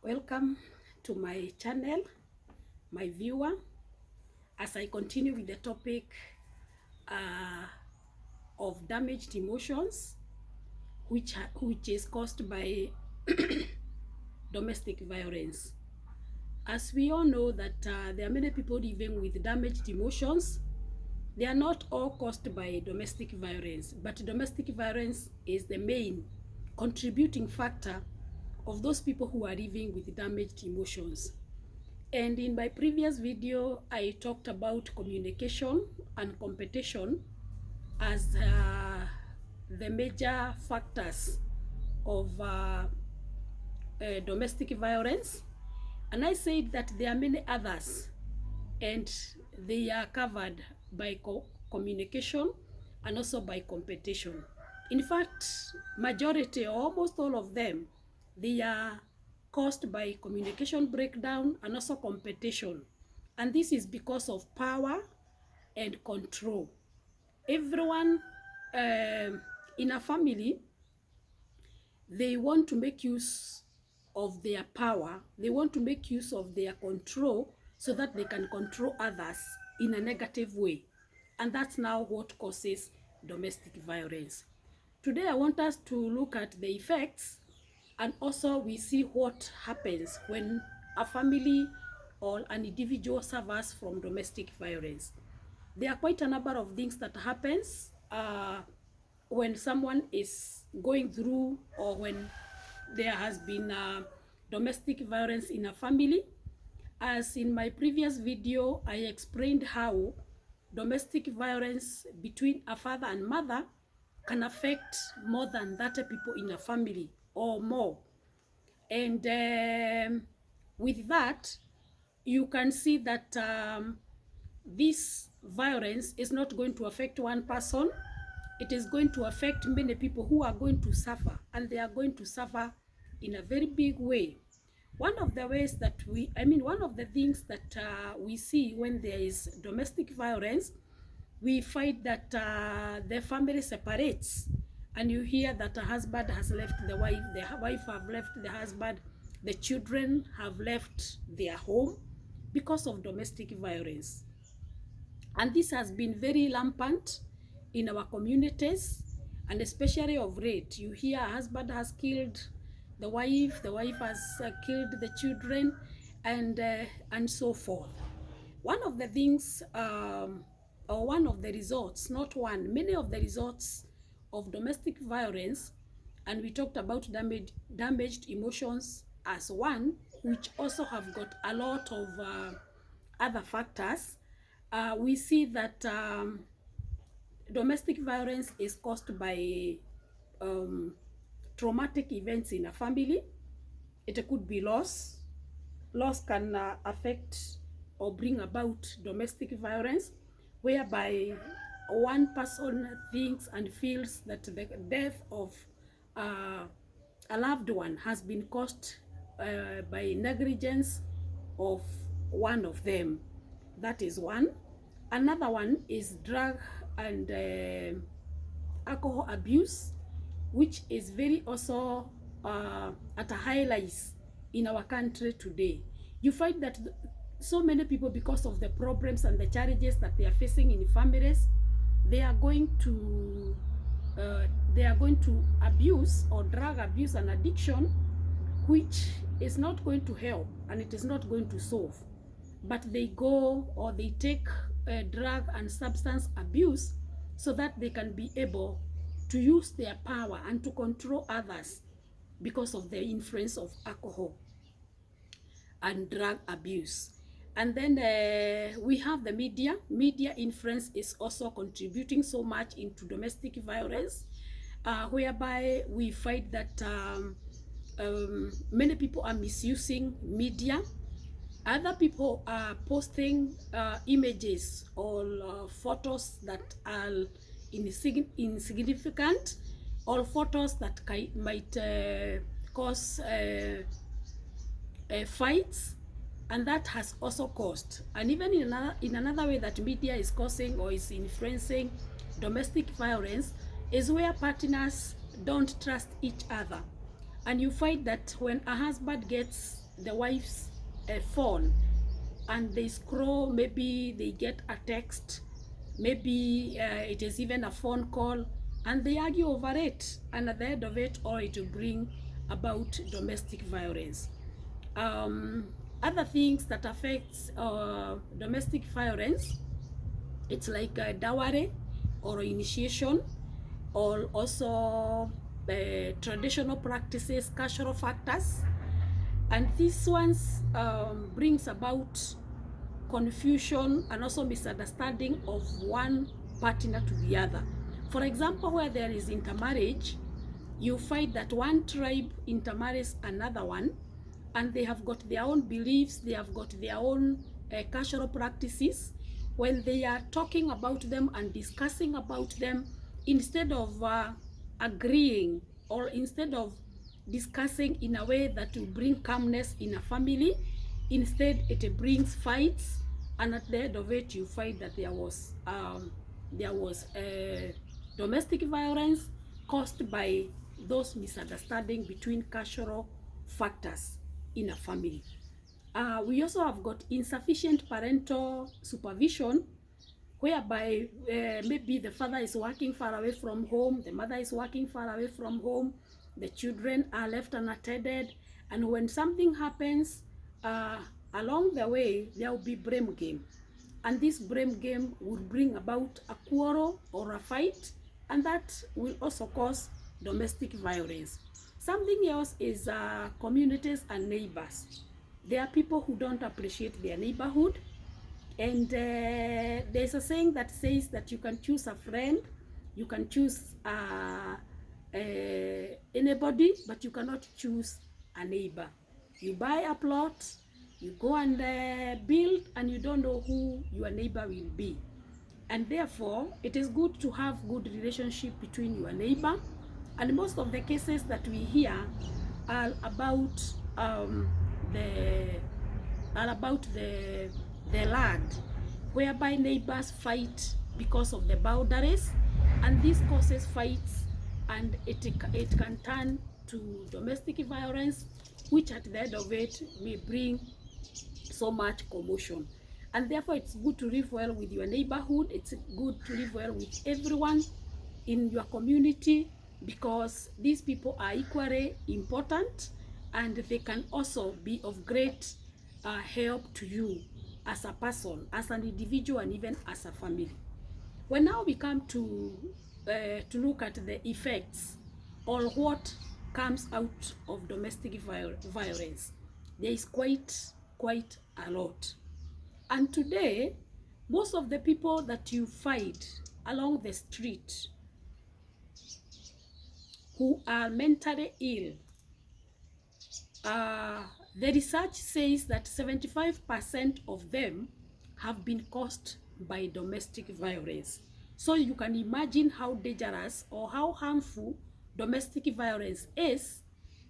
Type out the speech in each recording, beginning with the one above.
Welcome to my channel, my viewer, as I continue with the topic of damaged emotions, which is caused by domestic violence. As we all know that there are many people living with damaged emotions. They are not all caused by domestic violence, but domestic violence is the main contributing factor of those people who are living with damaged emotions. And in my previous video, I talked about communication and competition as the major factors of domestic violence. And I said that there are many others, and they are covered by communication and also by competition. In fact, majority or almost all of them, they are caused by communication breakdown and also competition. And this is because of power and control. Everyone in a family, they want to make use of their power. They want to make use of their control so that they can control others in a negative way. And that's now what causes domestic violence. Today, I want us to look at the effects, and also we see what happens when a family or an individual suffers from domestic violence. There are quite a number of things that happens when someone is going through, or when there has been domestic violence in a family. As in my previous video, I explained how domestic violence between a father and mother can affect more than 30 people in a family or more. And with that, you can see that this violence is not going to affect one person. It is going to affect many people who are going to suffer, and they are going to suffer in a very big way. One of the ways that one of the things that we see when there is domestic violence, we find that the family separates, and you hear that a husband has left the wife have left the husband, the children have left their home because of domestic violence. And this has been very rampant in our communities, and especially of late. You hear a husband has killed the wife has killed the children, and so forth. One of the things, or one of the results, not one, many of the results of domestic violence, and we talked about damaged emotions as one, which also have got a lot of other factors. We see that domestic violence is caused by traumatic events in a family. It could be loss. Loss can affect or bring about domestic violence, whereby one person thinks and feels that the death of a loved one has been caused by negligence of one of them. That is one. Another one is drug and alcohol abuse, which is very also at a high rise in our country today. You find that so many people, because of the problems and the challenges that they are facing in families, they are going to abuse, or drug abuse and addiction, which is not going to help and it is not going to solve. But they go, or they take drug and substance abuse so that they can be able to use their power and to control others because of the influence of alcohol and drug abuse. And then we have the media. Media influence is also contributing so much into domestic violence, whereby we find that many people are misusing media. Other people are posting images or photos that are insignificant, or photos that might cause fights, and that has also caused. And even in another way that media is causing or is influencing domestic violence is where partners don't trust each other. And you find that when a husband gets the wife's phone and they scroll, maybe they get a text, maybe it is even a phone call, and they argue over it, and at the end of it all it will bring about domestic violence. Other things that affects domestic violence, it's like dowry or initiation, or also traditional practices, cultural factors, and these ones brings about confusion and also misunderstanding of one partner to the other. For example, where there is intermarriage, you find that one tribe intermarries another one, and they have got their own beliefs, they have got their own cultural practices. When they are talking about them and discussing about them, instead of agreeing, or instead of discussing in a way that will bring calmness in a family, instead it brings fights, and at the end of it you find that there was domestic violence caused by those misunderstandings between cultural factors in a family. We also have got insufficient parental supervision, whereby maybe the father is working far away from home, the mother is working far away from home, the children are left unattended, and when something happens along the way, there will be blame game, and this blame game will bring about a quarrel or a fight, and that will also cause domestic violence. Something else is communities and neighbors. There are people who don't appreciate their neighborhood, and there's a saying that says that you can choose a friend, you can choose anybody, but you cannot choose a neighbor. You buy a plot, you go and build, and you don't know who your neighbor will be. And therefore, it is good to have good relationship between your neighbor. And most of the cases that we hear are about the land, whereby neighbors fight because of the boundaries, and this causes fights, and it can turn to domestic violence, which at the end of it may bring so much commotion. And therefore, it's good to live well with your neighborhood. It's good to live well with everyone in your community, because these people are equally important, and they can also be of great help to you as a person, as an individual, and even as a family. When now we come to look at the effects or what comes out of domestic violence, there is quite a lot. And today, most of the people that you find along the street who are mentally ill, the research says that 75% of them have been caused by domestic violence. So you can imagine how dangerous or how harmful domestic violence is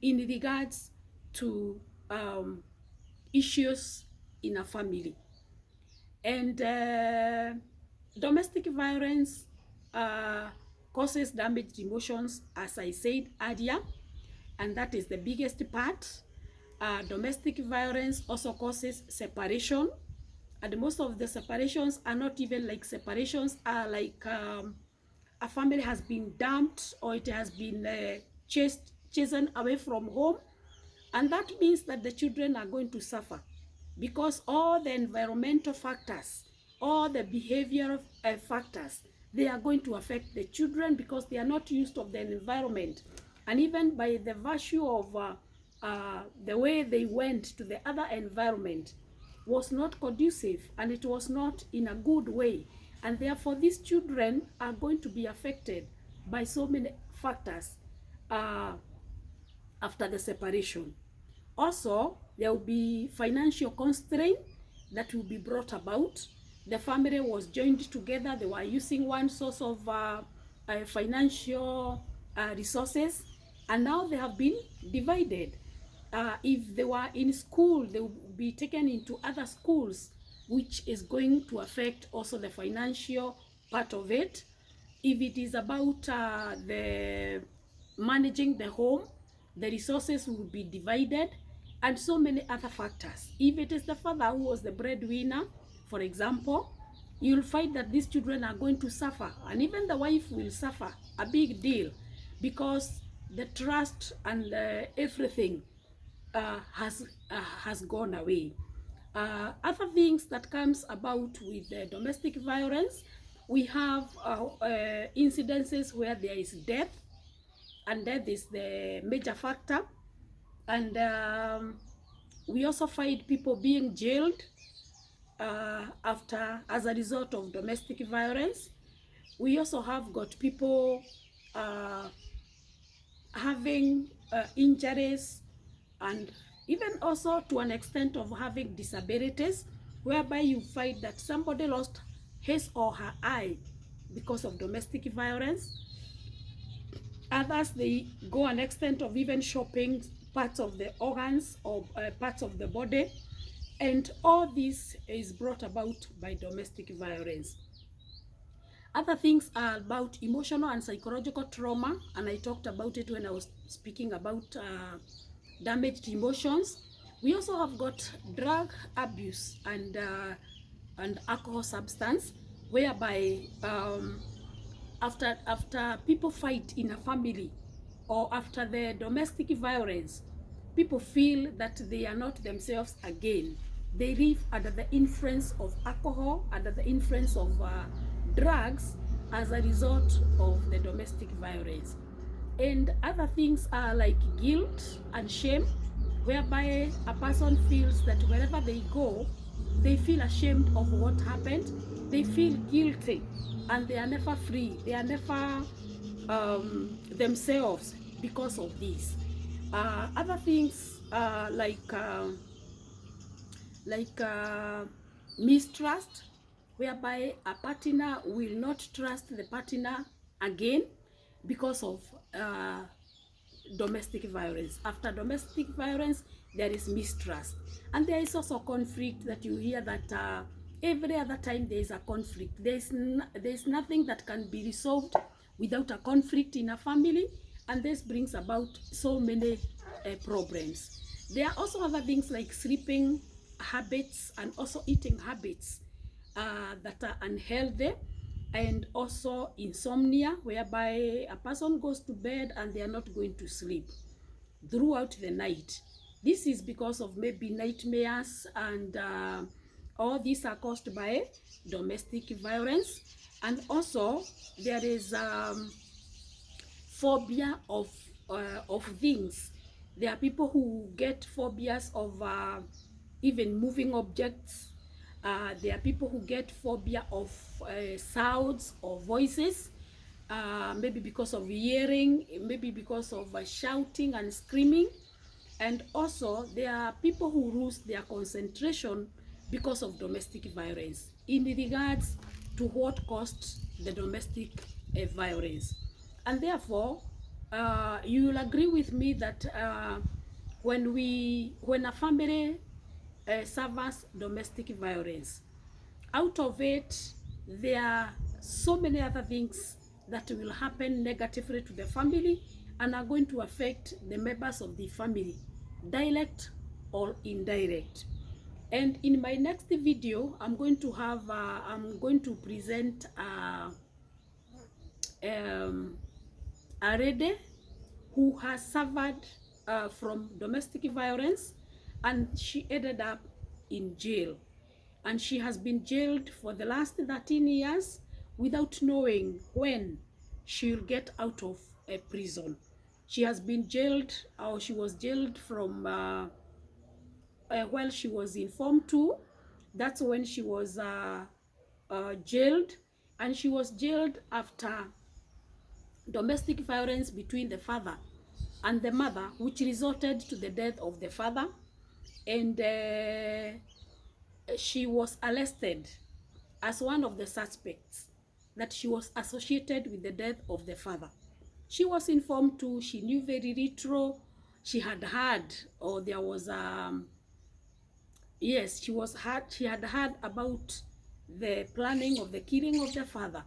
in regards to issues in a family. And domestic violence causes damaged emotions, as I said earlier, and that is the biggest part. Domestic violence also causes separation, and most of the separations are not even like separations, are like a family has been dumped, or it has been chased away from home, and that means that the children are going to suffer, because all the environmental factors, all the behavioral factors, they are going to affect the children, because they are not used to the environment. And even by the virtue of the way they went to the other environment was not conducive, and it was not in a good way, and therefore these children are going to be affected by so many factors after the separation. Also, there will be financial constraint that will be brought about. The family was joined together, they were using one source of financial resources, and now they have been divided. If they were in school, they will be taken into other schools, which is going to affect also the financial part of it. If it is about the managing the home, the resources will be divided, and so many other factors. If it is the father who was the breadwinner, for example, you'll find that these children are going to suffer, and even the wife will suffer a big deal, because the trust and everything has gone away. Other things that comes about with domestic violence, we have incidences where there is death, and death is the major factor. And we also find people being jailed as a result of domestic violence. We also have got people having injuries, and even also to an extent of having disabilities, whereby you find that somebody lost his or her eye because of domestic violence. Others, they go an extent of even shopping parts of the organs or parts of the body, and all this is brought about by domestic violence. Other things are about emotional and psychological trauma, and I talked about it when I was speaking about damaged emotions. We also have got drug abuse and alcohol substance, whereby after people fight in a family, or after the domestic violence, people feel that they are not themselves again. They live under the influence of alcohol, under the influence of drugs, as a result of the domestic violence. And other things are like guilt and shame, whereby a person feels that wherever they go, they feel ashamed of what happened, they feel guilty, and they are never free, they are never themselves because of this. Other things like mistrust, whereby a partner will not trust the partner again because of domestic violence. After domestic violence, there is mistrust, and there is also conflict, that you hear that every other time there is a conflict. There's nothing that can be resolved without a conflict in a family, and this brings about so many problems. There are also other things like sleeping habits and also eating habits that are unhealthy, and also insomnia, whereby a person goes to bed and they are not going to sleep throughout the night. This is because of maybe nightmares, and all these are caused by domestic violence. And also there is phobia of things. There are people who get phobias of even moving objects. There are people who get phobia of sounds or voices, maybe because of hearing, maybe because of shouting and screaming. And also there are people who lose their concentration because of domestic violence, in regards to what caused the domestic violence. And therefore you will agree with me that when a family suffers domestic violence, out of it there are so many other things that will happen negatively to the family, and are going to affect the members of the family, direct or indirect. And in my next video, I'm going to present a lady who has suffered from domestic violence, and she ended up in jail. And she has been jailed for the last 13 years without knowing when she'll get out of a prison. She has been jailed, or she was jailed from while she was in Form 2. That's when she was jailed, and she was jailed after domestic violence between the father and the mother, which resulted to the death of the father. And she was arrested as one of the suspects, that she was associated with the death of the father. She was informed too, she knew very little. She had heard, or there was yes, she had heard about the planning of the killing of the father.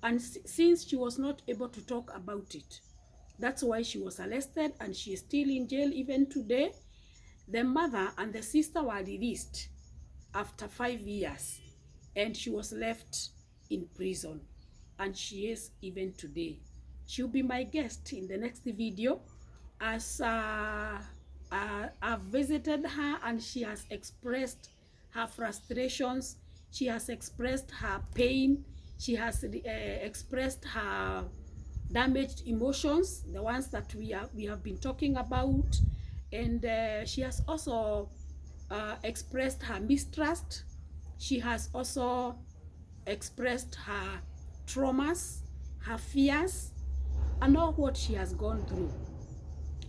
And since she was not able to talk about it, that's why she was arrested, and she is still in jail even today. The mother and the sister were released after 5 years, and she was left in prison, and she is even today. She'll be my guest in the next video, as I've visited her, and she has expressed her frustrations, she has expressed her pain, she has expressed her damaged emotions, the ones that we have been talking about, and she has also expressed her mistrust. She has also expressed her traumas, her fears, and all what she has gone through.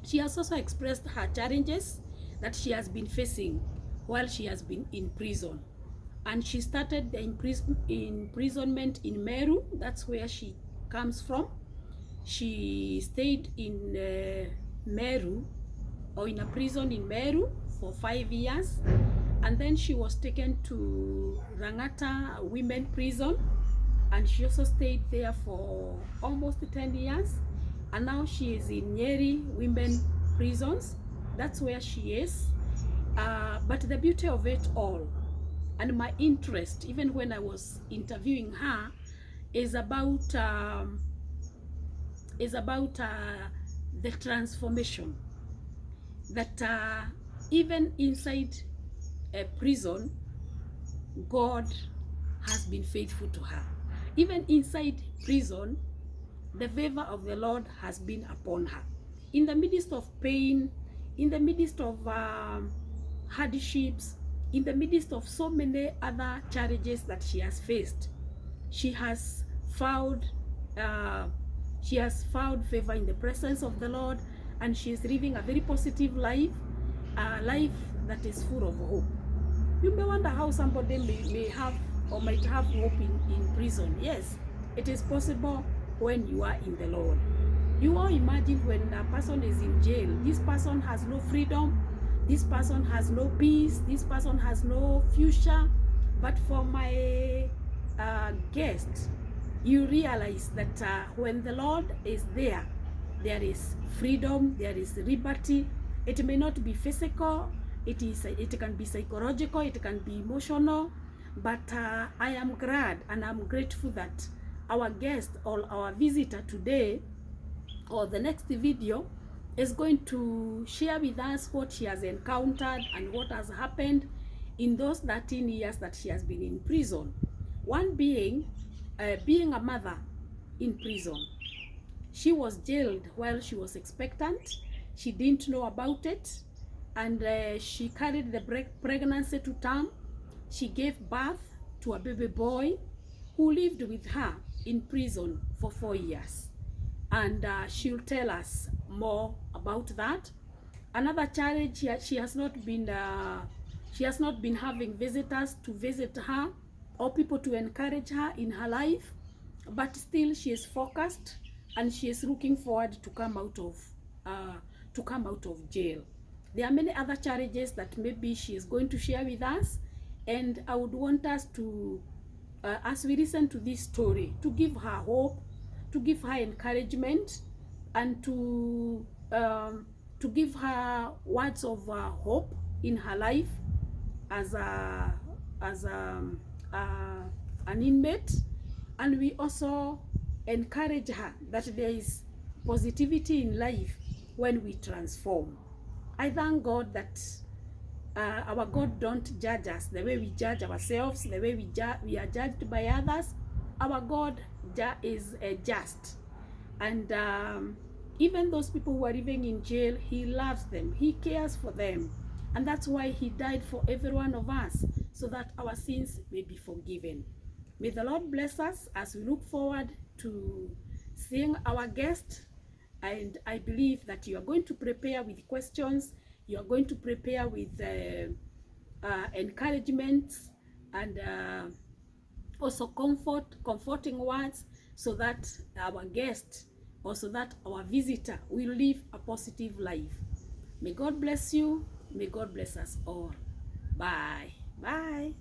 She has also expressed her challenges that she has been facing while she has been in prison. And she started the imprisonment in Meru. That's where she comes from. She stayed in Meru, or in a prison in Meru, for 5 years, and then she was taken to Rangata women prison, and she also stayed there for almost 10 years, and now she is in Nyeri women prisons. That's where she is. But the beauty of it all, and my interest, even when I was interviewing her, is about the transformation that even inside a prison, God has been faithful to her. Even inside prison, the favor of the Lord has been upon her. In the midst of pain, in the midst of hardships, in the midst of so many other challenges that she has faced, she has found favor in the presence of the Lord, and she is living a very positive life, a life that is full of hope. You may wonder how somebody may have or might have hope in prison. Yes, it is possible when you are in the Lord. You all imagine when a person is in jail, this person has no freedom, this person has no peace, this person has no future. But for my guest, you realize that when the Lord is there, there is freedom, there is liberty. It may not be physical, it can be psychological, it can be emotional, but I am glad and I'm grateful that our guest or our visitor today, or the next video, is going to share with us what she has encountered and what has happened in those 13 years that she has been in prison. One being a mother in prison. She was jailed while she was expectant. She didn't know about it, and she carried the pregnancy to term. She gave birth to a baby boy who lived with her in prison for 4 years, and she'll tell us more about that. Another challenge, she has not been having visitors to visit her or people to encourage her in her life, but still she is focused and she is looking forward to come out of jail. There are many other challenges that maybe she is going to share with us, and I would want us to, as we listen to this story, to give her hope, to give her encouragement, and to give her words of hope in her life as an inmate. And we also encourage her that there is positivity in life when we transform. I thank God that our God don't judge us the way we judge ourselves, the way we are judged by others. Our God is just, and even those people who are living in jail, He loves them, He cares for them, and that's why He died for every one of us, so that our sins may be forgiven. May the Lord bless us as we look forward to seeing our guest. And I believe that you are going to prepare with questions, you are going to prepare with encouragement, and also comforting words, so that our guest, or so that our visitor, will live a positive life. May God bless you. May God bless us all. Bye. Bye.